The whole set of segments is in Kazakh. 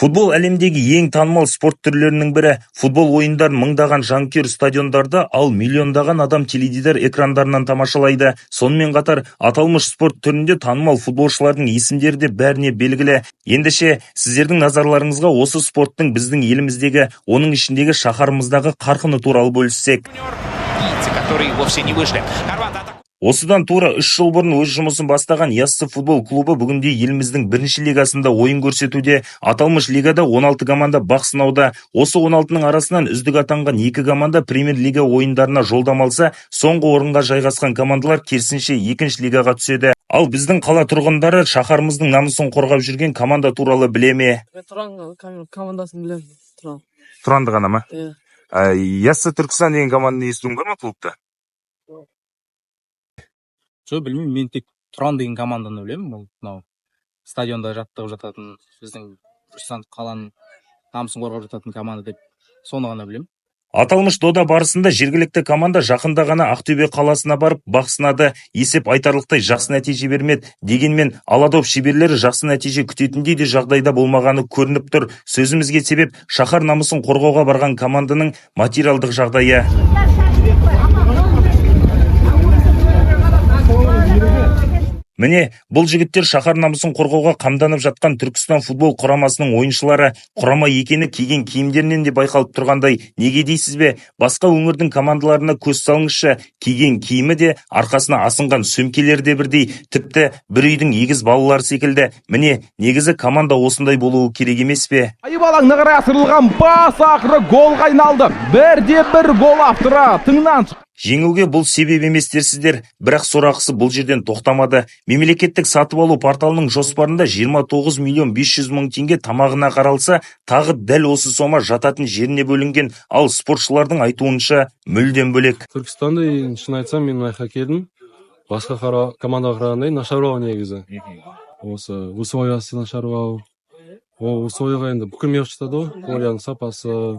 Футбол әлемдегі ең танымал спорт түрлерінің бірі. Футбол ойындарын мыңдаған жанкүйер стадиондарда, ал миллиондаған адам теледидар экрандарынан тамашалайды. Сонымен қатар, аталмыш спорт түрінде танымал футболшылардың есімдері де бәріне белгілі. Ендеше, сіздердің назарларыңызға осы спорттың біздің еліміздегі, оның ішіндегі шаһарымыздағы қарқыны туралы бөліссек. Осыдан тура 3 жыл бұрын өз жұмысын бастаған Яссы футбол клубы бүгінде еліміздің бірінші лигасында ойын көрсетуде. Аталмыш лигада 16 команда бақ сынауда. Осы 16-ның арасынан үздік атанған 2 команда премьер-лига ойындарына жолдама алса, соңғы орынға жайғасқан командалар керісінше екінші лигаға түседі. Ал біздің қала тұрғындары шаһарымыздың намысын қорғап жүрген команда туралы біле ме? Тұран командасын білемін. Тұранды ғана ма? Иә. Яссы Түркістан деген команданы естуің бар ма клубта? Жоқ, білмеймін, мен тек Тұран деген команданы білемін. Ол мынау стадионда жаттығып жататын, біздің Түркістан қаланың намысын қорғап жататын команда деп соны ғана білемін. Аталмыш дода барысында жергілікті команда жақында ғана Ақтөбе қаласына барып бақ сынады. Есеп айтарлықтай жақсы нәтиже бермеді. Дегенмен, аладоп шеберлері жақсы нәтиже күтетіндей де жағдайда болмағаны көрініп тұр. Сөзімізге себеп шаһар намысын қорғауға барған команданың материалдық жағдайы. Міне, бұл жігіттер шаһар намысын қорғауға қамданып жатқан Түркістан футбол құрамасының ойыншылары. Құрама екені киген киімдерінен де байқалып тұрғандай. Неге дейсіз бе? Басқа өңірдің командаларына көз салыңызшы. Киген киімі де, арқасына асынған сөмкелері де бірдей. Тіпті бір үйдің егіз балалары секілді. Міне, негізі команда осындай болуы керек емес пе? Айып алаңына қарай асырылған бас ақыры голға айналды. Бірде-бір гол авторы тыңнан шықты. Жеңуге бұл себеп еместерсіздер, бірақ сорақысы бұл жерден тоқтамады. Мемлекеттік сатып алу порталының жоспарында 29 миллион 500 мың теңге тамағына қаралса, тағы дәл осы сома жататын жеріне бөлінген, ал спортшылардың айтуынша мүлдем бөлек. Түркістанды шын айтсам, мен айқа келдім. Басқа командаға қарағандай нашарлау негізі. Осы условиясы нашарлау. Ол условияға енді бүкіл мелочь жатады ғой. Ойынның сапасы,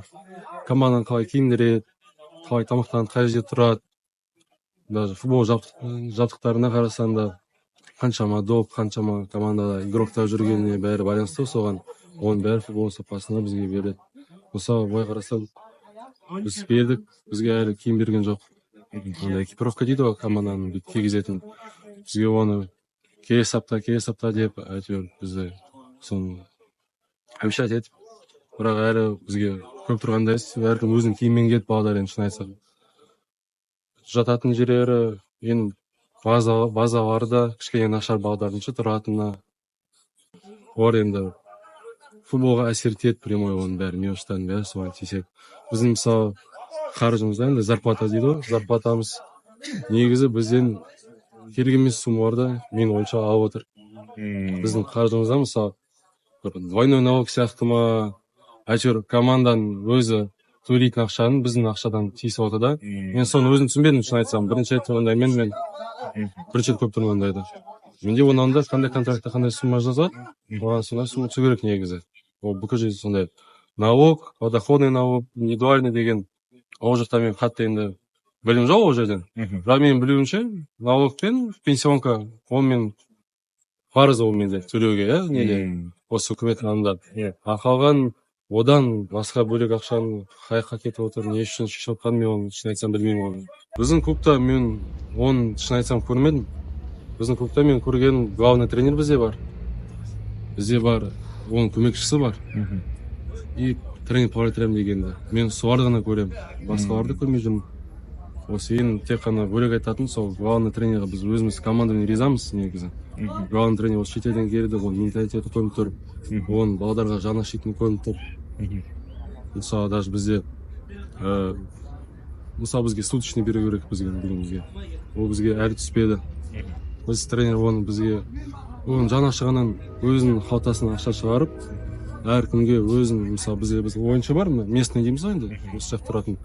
команданың қалай киіндіреді, қалай тамақтанып қай жерде тұрады. Даже футбол жабдықтарына қарасаң да қаншама доп, қаншама командада игроктар жүргеніне бәрі байланысты соған. Оның бәрі футбол сапасына бізге береді. Мысалы, былай қарасаң, біз бердік, бізге әлі киім берген жоқ. Экипировка дейді ғой команданың кигізетін. Бізге оны келесі апта деп әйтеуір бізді соны обещать етіп, бірақ әлі бізге көп тұрғандайыз, әркім өзінің киіммен кетіп балдар енді шын айтсақ. Жататын жерлері, енді базалары да кішкене нашар балдардың тұратынына. Олар енді футболға әсер етеді прямой оның бәрі, мелочтардың бәрі соған тисек. Біздің мысалы қаржымызда енді зарплата дейді ғой, зарплатамыз негізі бізден керек емес суммаларда мен ойынша алып отыр. Біздің қаржымызда мысалы двойной налог сияқты ма, әйтеуір команданың өзі төлейтін ақшаның біздің ақшадан тиісіп отыр да. Мен соны өзім түсінбедім, шын айтсам. Бірінші рет тұрғандаймен мен бірінші рет көп тұрғандайды. Менде онанда қандай контрактта қандай сумма жазады, оған сондай сумма түсу керек негізі. Ол бүкіл жерде сондай. Налог, доходный налог, индивидуальный деген ол жақта мен қатты енді білім жоқ ол жерден. Бірақ мен білуімше, налог пен пенсионка, ол мен парыз ол менде төлеуге, неде, осы үкіметтің алдында. А қалған одан басқа бөлек ақшаны қайыққа кетіп отыр, не үшін шешіп отқанын мен оны шын айтсам білмеймін оны. Біздің клубта мен оны шын айтсам көрмедім. Біздің клубта мен көрген главный тренер бізде бар. Бізде бар, оның көмекшісі бар. И тренер Павлетрем дегенді. Мен соларды ғана көремін. Басқаларды көрмей жүрмін. Осы ең тек қана бөлек айтатын сол главный тренерға біз өзіміз командамен ризамыз негізі. Главный тренер осы шетелден келді, оның менталитеті көрініп тұр. Оның балдарға жаны ашитыны көрініп тұр. Мысалы, даже бізде мысалы бізге суточный беру керек бізге. Ол бізге әлі түспеді. Біз тренер оны бізге оның жаны ашығаннан өзінің қалтасынан ақша шығарып, әркімге өзінің, мысалы біз ойыншы бар, местный дейміз ғой енді, осы жақ тұратын.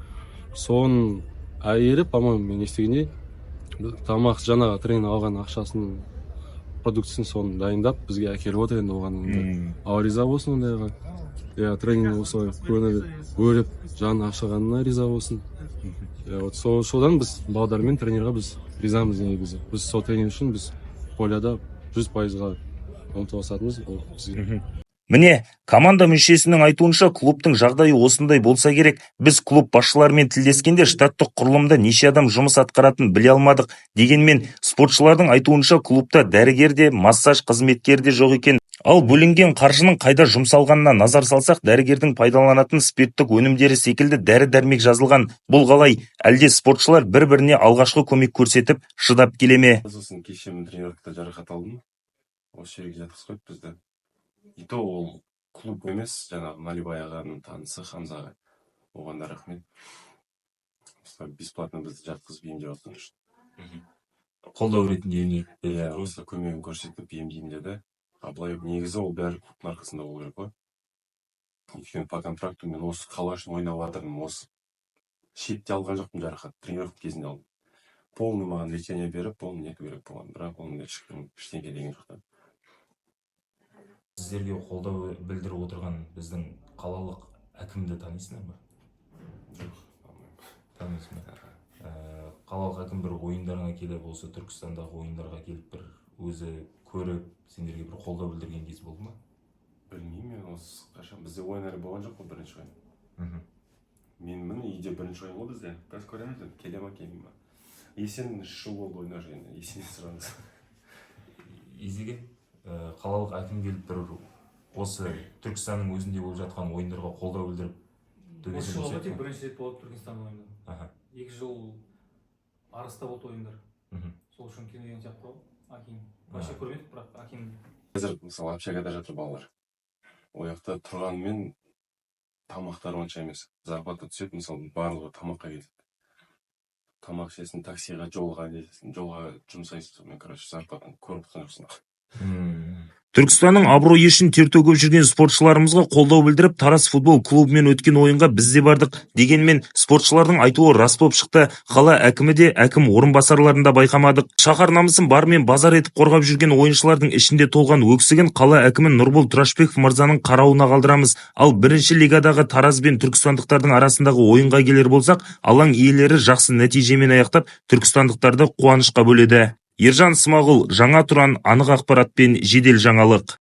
Соның әйелі, по-моему, мен естігенде, тамақ жаңағы тренер алған ақшасын, продукциясын соны дайындап, бізге әкеліп отыр енді оған. Ал риза болсын ондайға. Тренер осылай бөліп, жаны ашығанына риза болсын. Содан біз балдармен тренерға біз ризамыз негізі. Біз сол тренер үшін біз поляда 100%-ға ұмтылысатынбыз. Міне, команда мүшесінің айтуынша клубтың жағдайы осындай болса керек. Біз клуб басшыларымен тілдескенде штаттық құрылымда неше адам жұмыс атқаратын біле алмадық. Дегенмен спортшылардың айтуынша клубта дәрігер де, массаж қызметкері де жоқ екен. Ал бөлінген қаржының қайда жұмсалғанына назар салсақ, дәрігердің пайдаланатын спирттік өнімдері секілді дәрі-дәрмек жазылған. Бұл қалай? Әлде спортшылар бір-біріне алғашқы көмек көрсетіп, шыдап келе ме? Сосын кеше мен тренировкада жарақат алдым. Осы жерге жатқызып қойды бізді. И то ол клуб емес, жаңағы Малибай ағаның танысы Хамза аға. Оған да рахмет. Бесплатно бізді жатқызып емдеп жатқан үшін. Қолдау ретінде Иә, осы көмегін көрсетіп емдеймін деді. А былай негізі ол бәрі клубтың арқасында болу керек қой. Өйткені по контракту мен осы қала үшін ойнап жатырмын. Осы шетте алған жоқпын жарақат, тренировка кезінде алдым. Полный маған лечение беріп, полный нету керек болған. Бірақ оның ешкім ештеңе деген жоқ. Сіздерге қолдау білдіріп отырған біздің қалалық әкімді танисыңдар ма? Танисың ба? Қалалық әкім бір ойындарына келіп, осы Түркістандағы ойындарға келіп бір өзі көріп, сендерге бір қолдау білдірген кез болды ма? Білмеймін, мен осы қашан бізде ойындар болған жоқ қой, бірінші ойын. Мен міне үйде бірінші ойын ғой бізде. Біз көреміз, келе ма, келмей ма. Есен 3 жыл болды ойнар жайында, есен сұраңыз. Изеге қалалық әкім келіп бір осы Түркістанның өзінде болып жатқан ойындарға қолдау білдіріп осы жылы тек бірінші рет болады Түркістан ойында. 2 жыл арыста болды ойындар. Сол үшін келген сияқты ғой. Аким. Вообще көрмедік, бірақ Аким. Қазір мысалы общагада жатыр балалар. Ояқта тұрғанымен тамақтар онша емес. Зарплата түседі, мысалы барлығы тамаққа кетеді. Тамақ ішесің, таксиға, жолға жұмсайсың. Мен, зарплатаны көріп тұрған жоқсың. Түркістанның абыройы үшін тер төгіп жүрген спортшыларымызға қолдау білдіріп, Тараз футбол клубымен өткен ойынға біз де бардық. Дегенмен спортшылардың айтуы рас болып шықты. Қала әкімі де, әкім орынбасарларын да байқамадық. Шаһар намысын барымен базар етіп қорғап жүрген ойыншылардың ішінде толған өксігін қала әкімі Нұрбол Тұрашбеков мырзаның қарауына қалдырамыз. Ал бірінші лигадағы Тараз бен түркістандықтардың арасындағы ойынға келер болсақ, алаң иелері жақсы нәтижемен аяқтап, түркістандықтарды қуанышқа бөледі. Ержан Смағұл, Жаңа Тұран, анық ақпаратпен жедел жаңалық.